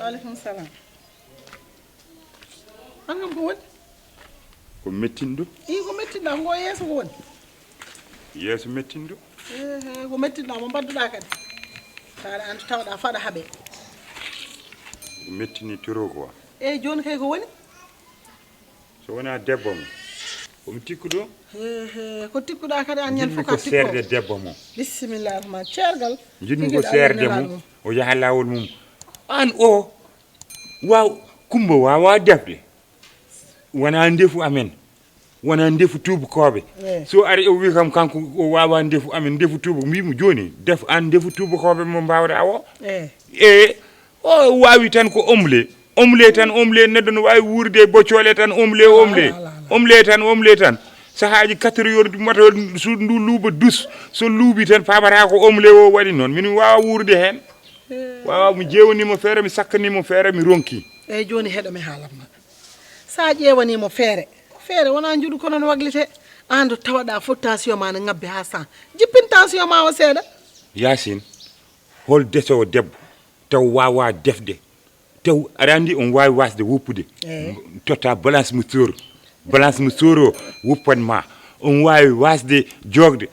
Waalaikum salam. Angam ko woni? Ko mettindo? Ko mettinda ngo yeso ko woni. Yeso mettindo? Ko mettinda mo badduda kadi. Tara an tawda fada habe. Ko mettini tiro ko. Joni kay ko woni? So wona debbo mo. Ko mi tikkudo? Ko tikkuda kadi an nyen foka tikko. Serde debbo mo. Bismillah ma cergal. Jinni ko serde mo. O yaha lawol mum. An o waaw kumbo waawa defde. Wana ndefu amen. Wana ndefu tubu kobe. So ari o wi kam kanko o wawa ndefu amen ndefu tubu mbimo joni def an ndefu tubu kobe mo mbawda awo. O wawi tan ko omle tan omle neddo no wawi wurde boccole tan omle tan sahaaji 4 yor mata su ndu luuba dus so luubi tan pabata ko omle o wadi non min wawa wurde hen wawa mi jewni mo fere mi sakkani mo fere mi ronki joni hedo mi haalamma sa ƴewani mo feere wona juɗu kono no waglite ando tawada fo tension ma no ngabbe ha sa jippin tension ma o seeda yasin hol deso debbo taw wawa defde taw arandi on wawi wasde woppude totta balance mu soro woppan ma on wawi wasde jogde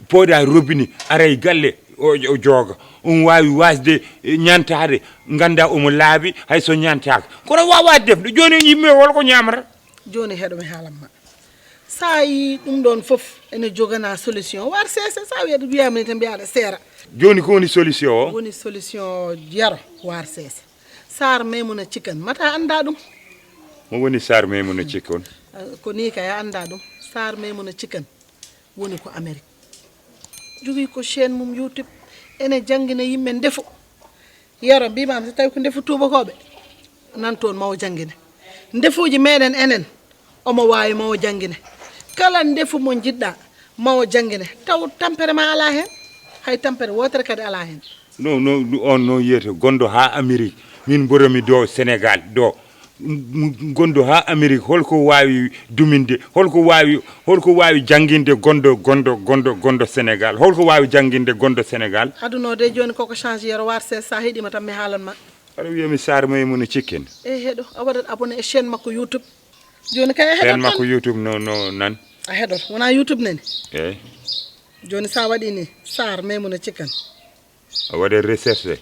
poda robini aray galle o joga on wawi wasde nyantade ganda omo laabi hay so nyantaka kono wawa defde joni yimme holko nyamata joni hedo mi haalamma sa yi dum don fof ene jogana solution war sese sa wiede biyamni tan biada sera joni ko woni solution o woni solution yaro war sese SARR MAИMOUNA chicken mata anda dum mo woni SARR MAIMOUNA chicken ko ni kay anda dum SARR MAIMOUNA chicken woni ko Amerique jogi ko chaîne mum YouTube ene jangina yimbe ndefu yaro bimam so tawi ko ndefu tubakobe nan ton mawo jangine ndefuji meden enen omo wawi mawo jangine kala ndefu mo jidda mawo jangine taw tampere ma ala hen hay tampere wotere kadi ala hen no on no yete gondo ha Amerique min boromi do Sénégal do gondo ha Amerique holko wawi duminde holko wawi janginde gondo Sénégal holko wawi janginde gondo Sénégal aduno de joni koko changer yero war se sa hedi matam mi halan ma ara wiimi SARR MAIMOUNA chicken hedo awadat abonné e chaîne makko YouTube joni kay chaîne makko YouTube no nan a hedot wona YouTube nani joni sa wadi ni SARR MAIMOUNA chicken a wada recherche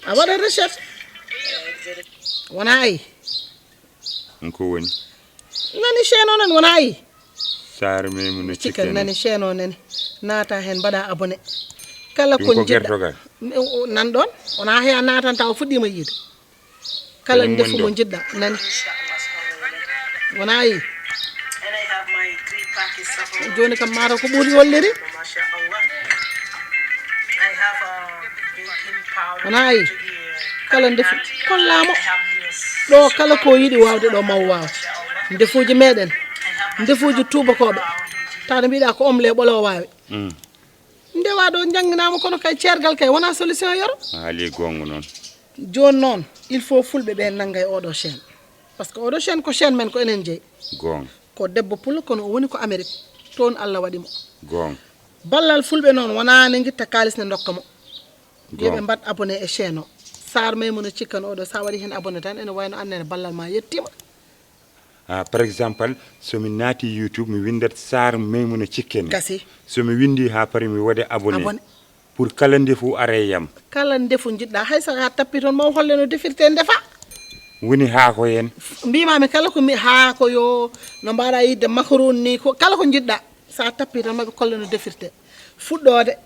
wona ay ko woni nani chaîne o nan wona ay SARR MAIMOUNA chicken nani chaîne o nani nata hen bada abonné kala ko jidda nan don wona he natan taw fuddima yide kala ndefu mo jidda nani wona ay joni kam mara ko ɓuuri wolliri wona ay kala ndefu kollamo ɗo kala ko yiɗi wawde ɗo maw waw ndefuji meɗen ndefuji tubakoɓe tawde mbiɗa ko omle ɓolo wawi ndewa ɗo jangginama kono kay cergal kay wona solution yoro haali gonga noon joni noon il faut fulɓe ɓe naggay oɗo chaîne par ce que oɗo chaîne ko chaîne men ko enen jeeyi gonga ko debbo pulo kono o woni ko Amérique toon Allah waɗimo gonga ballal fulɓe noon wona ne guitta kalis ne dokka mo yoɓe mbat abonné e chaîne o SARR MAIMOUNA chicken oɗo sa waɗi hen abonné tan ene wayno annene ballal ma yettima par exemple somi naati YouTube mi windat SARR MAIMOUNA chicken gasi somi windi ha pari mi waɗe abonné pour kala ndefu are yam kala ndefu jiɗɗa hay saka tappi toon maw holle no defirte ndefa woni haako hen mbimami kala ko mi haako yo no mbaɗa yidde macaroni ni ko kala ko jiɗɗa sa tappi tan maɓe kolle no defirte fuɗɗode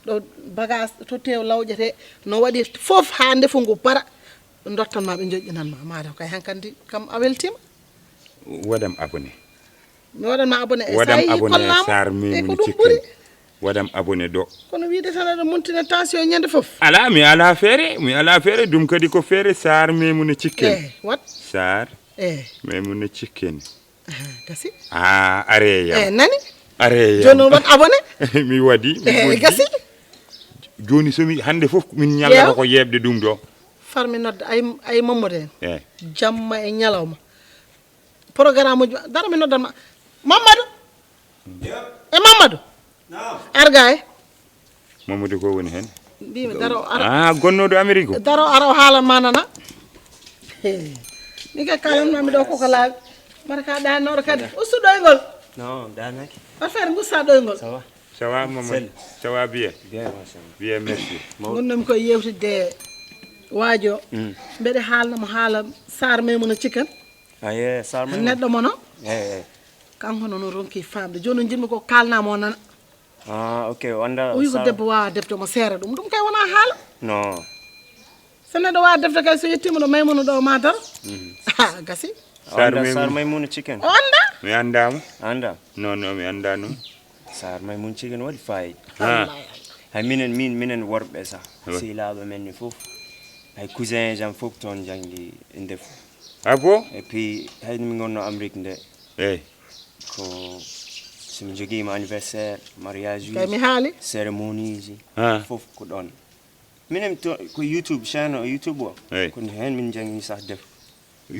ɗo bagage to tew lawƴete no waɗi fof ha ndefu ngu para dottanma ɓe joƴƴinanma mataw kay hankandi kam a weltima waɗam abonné mi waɗanma abonné e waɗam abonné SARR MAIMOUNA chicken waɗam abonné ɗo kono wiide tan aɗa montina tension ñande fof ala mi ala feere ɗum kadi ko feere SARR MAIMOUNA chicken wat SARR MAIMOUNA chicken gasi areya nani areya joni wat abonné mi waɗi gasi joni somi hande fof min ñallata ko yebde ɗum ɗo farmi nodda ay Mamadou en jamma e ñalawma programme uji dara mi noddanma Mamadou Mamadou arga e Mamadou ko woni hen mbimi daro ara ah gonnoɗo Amérique daro ara haala manana ni ka kalam mami do ko laabi marka da nor kadi ustu doygol non danaki affaire ngussa doygol ça va maman ça va bien bien merci gonnam ko yewtide waajo mbede haalnamo haala SARR MAԻMOUNA chicken aye SARR MAIMOUNA neddo mono kanko nono ronki famde joni jinmi ko kalnamo nana ok wanda uyi ko debbo wawa defde mo seera ɗum kay wona haala non so neɗɗo wawa defde kay so yettima ɗo Maimouna ɗo ma daro gasi SARR MAIMOUNA chicken o anda mi andama anda non mi anda noon SARR MAIMOUNA chicken waɗi fayida hay minen worɓe sa sehilaɓe men ni fof hay cousin jam fof toon jangdi e ndefu ah bon et puis hayni min gonno Amérique nde eyi ko somi joguima anniversaire mariage kay mi haali cérémonie ji fof ko ɗon minen to ko YouTube chaîne o YouTube o ko hen min jangi sah def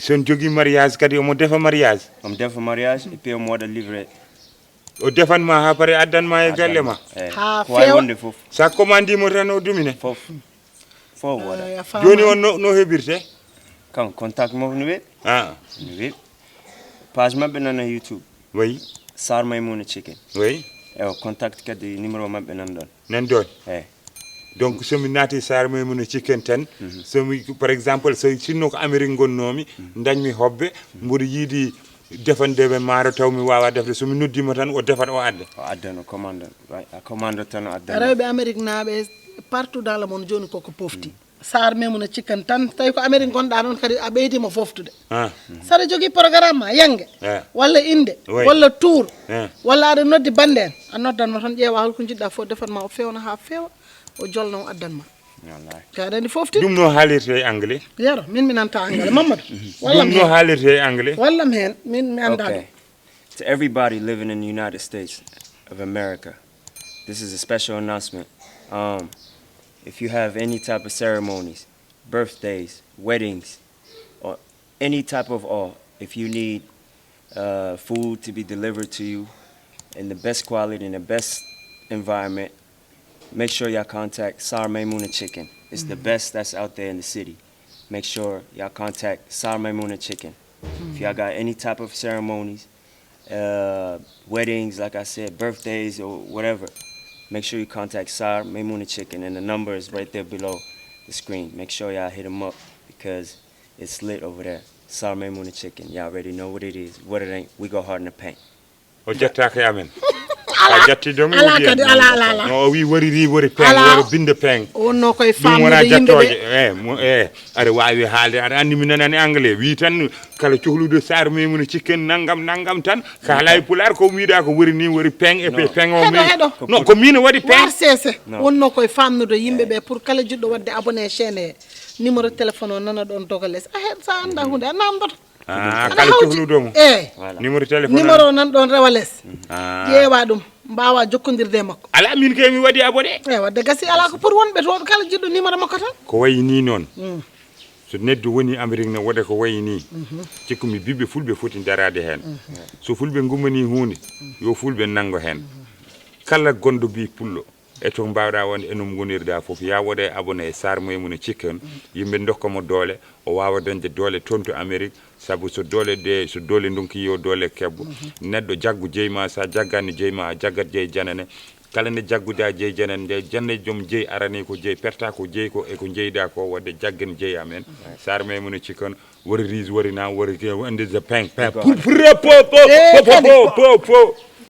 son jogui mariage kadi omo defa mariage mariage et puis omo waɗa livré o defanma ha pare addanma e galle ma ha ko way wonde fof sa commandimo tan o dumine fof waɗa joni on no heɓirte kan contact mo no weeɓi no weeɓi page mabɓe nan YouTube oui SARR MAIMOUNA chicken oui ewa contact kadi numéro mabɓe nan ɗon nan ɗon eyi donc somi naati SARR MAIMOUNA chicken tan somi par exemple so sinno ko Amérique gonnomi dañmi hobbe mboɗo yiiɗi defandeɓe maaro taw mi wawa defde somi noddima tan o defat o adda o commande a commande tan o adda rewɓe Amérique naaɓe partout dans le monde joni koko pofti SARR MAIMOUNA chicken tan tawi ko Amérique gonɗa noon kadi a ɓeydima foftude saɗa jogui programme ma yangue walla inde walla tour walla aɗa noddi bande en a noddanma tan ƴeewa holko jiɗɗa fof defatma o fewna ha fewa o jolna o addanma ka aɗa andi fofti ɗum no haalirte e anglais yero min nanta anglais Mamadou walla ɗum no haalirte e anglais wallam hen min mi anda okay. To everybody living in the United States of America, this is a special announcement. If you have any type of ceremonies, birthdays, weddings, or any type of if you need food to be delivered to you in the best quality, in the best environment, make sure y'all contact SARR MAIMOUNA chicken. It's the best that's out there in the city. Make sure y'all contact SARR MAIMOUNA chicken. If y'all got any type of ceremonies, weddings, like I said, birthdays or whatever, make sure you contact SARR MAIMOUNA chicken, and the number is right there below the screen. Make sure y'all hit them up because it's lit over there. SARR MAIMOUNA chicken. Y'all already know what it is. What it ain't, we go hard in the paint. O jettaka amen a jatti dum ala no wi wari peng wari binde peng wonno koy famde yimbe are wawi haalde ara andi mi nanani anglais wi tan kala cohlude SARR MAIMOUNA chicken nangam tan kala e pular ko wiida ko wari peng e peng o no ko min wadi peng sese wonno koy famnude yimbe be pour kala jiddo wadde abonné chaîne numéro téléphone o nana don dogales a hen sa anda hunde namdoto kala cohludomo numéro téléphone numéro nan don rewales ƴeewa ɗum mbawa jokkodirde makko ala min kay mi wadi abonné wadde gasi ala ko pour wonɓe to kala jiddo numéro makko tan ko wayi ni noon so neddo woni Amérique ne wada ko wayi ni cikkumi bibbe fulbe foti darade hen so fulbe gummani hunde yo fulbe nango hen kala gondo bi pullo e to mbawda wonde enum gonirda fof ya wode abonné SARR MAIMOUNA chicken yimbe dokkamo dole o wawa dañde dole tonto Amérique sabu so dole ndonki yo dole kebbo neddo jaggu jeyma sa jaggani jeyma a jaggat jey janane kala ne jagguda jey janane de janne jom jey arani ko jey perta ko jey ko e ko jeyda ko wadde jaggen jey amen SARR MAIMOUNA chicken wori riz wori na wori ande the peng po